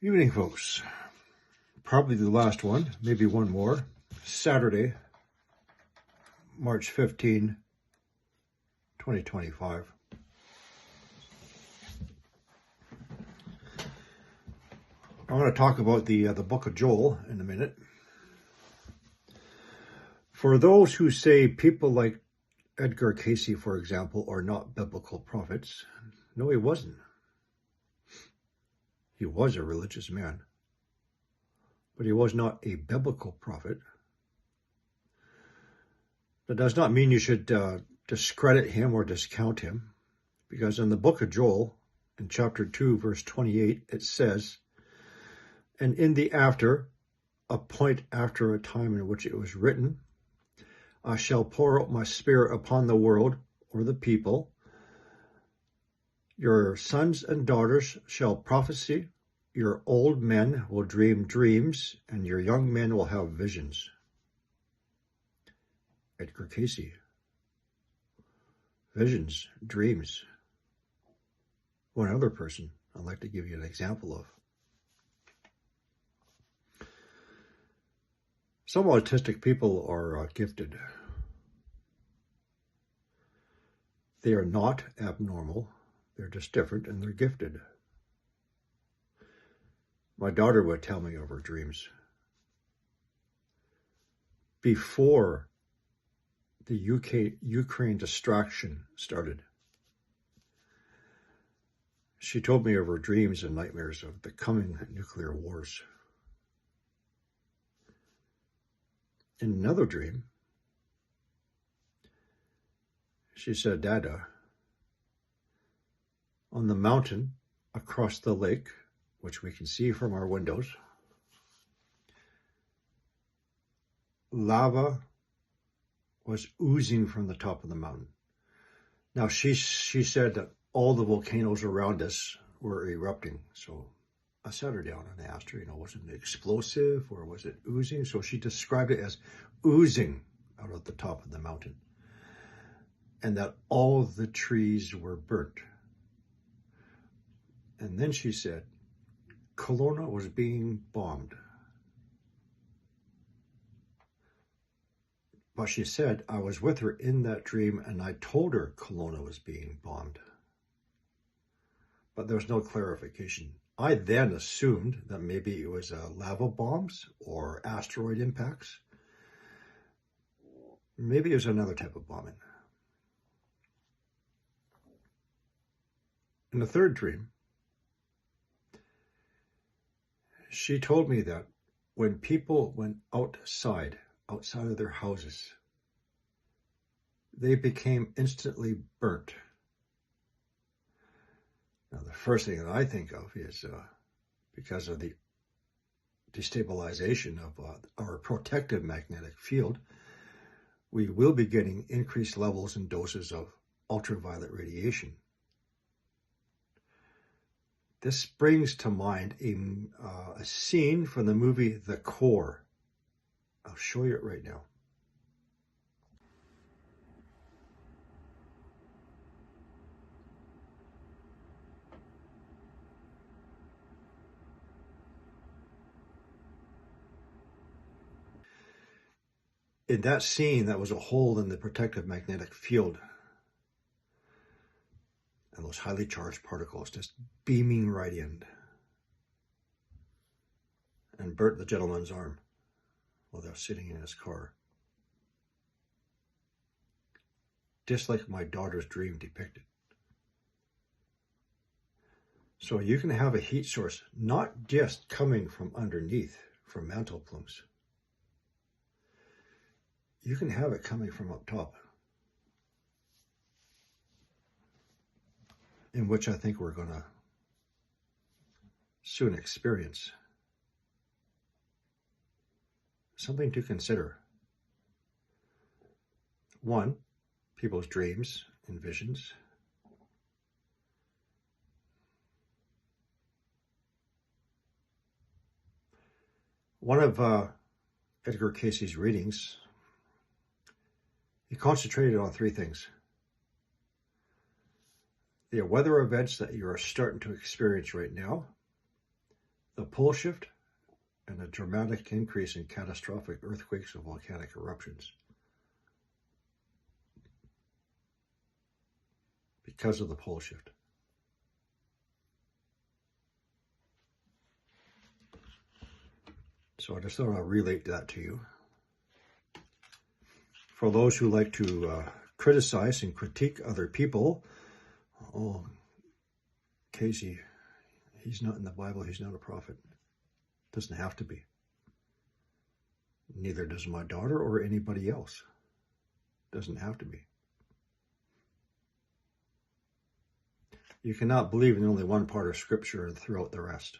Evening, folks. Probably the last one, maybe one more. Saturday, March 15, 2025. I'm going to talk about the book of Joel in a minute. For those who say people like Edgar Cayce, for example, are not biblical prophets, no, he wasn't. He was a religious man, but he was not a biblical prophet. That does not mean you should discredit him or discount him, because in the book of Joel, in chapter 2, verse 28, it says, "And in the after, a point after a time in which it was written, I shall pour out my spirit upon the world," or the people. "Your sons and daughters shall prophesy, your old men will dream dreams, and your young men will have visions." Edgar Cayce. Visions, dreams. One other person I'd like to give you an example of. Some autistic people are gifted. They are not abnormal. They're just different and they're gifted. My daughter would tell me of her dreams. Before the Ukraine distraction started, she told me of her dreams and nightmares of the coming nuclear wars. In another dream, she said, "Dada, on the mountain across the lake, which we can see from our windows, lava was oozing from the top of the mountain." Now, she said that all the volcanoes around us were erupting. So I sat her down and asked her, was it explosive or was it oozing? So she described it as oozing out of the top of the mountain, and that all the trees were burnt. And then she said, Kelowna was being bombed. But she said, I was with her in that dream and I told her Kelowna was being bombed. But there was no clarification. I then assumed that maybe it was lava bombs or asteroid impacts. Maybe it was another type of bombing. In the third dream, she told me that when people went outside of their houses, they became instantly burnt. Now, the first thing that I think of is because of the destabilization of our protective magnetic field, we will be getting increased levels and doses of ultraviolet radiation. This brings to mind a scene from the movie The Core. I'll show you it right now. In that scene, that was a hole in the protective magnetic field. And those highly charged particles just beaming right in and burnt the gentleman's arm while they were sitting in his car. Just like my daughter's dream depicted. So you can have a heat source not just coming from underneath, from mantle plumes. You can have it coming from up top, in which I think we're going to soon experience. Something to consider. One, people's dreams and visions. One of Edgar Cayce's readings, he concentrated on three things. The weather events that you are starting to experience right now, the pole shift, and a dramatic increase in catastrophic earthquakes and volcanic eruptions because of the pole shift. So I just thought I'd relate that to you. For those who like to criticize and critique other people, oh, Cayce, he's not in the Bible, he's not a prophet. Doesn't have to be. Neither does my daughter or anybody else. Doesn't have to be. You cannot believe in only one part of Scripture and throw out the rest.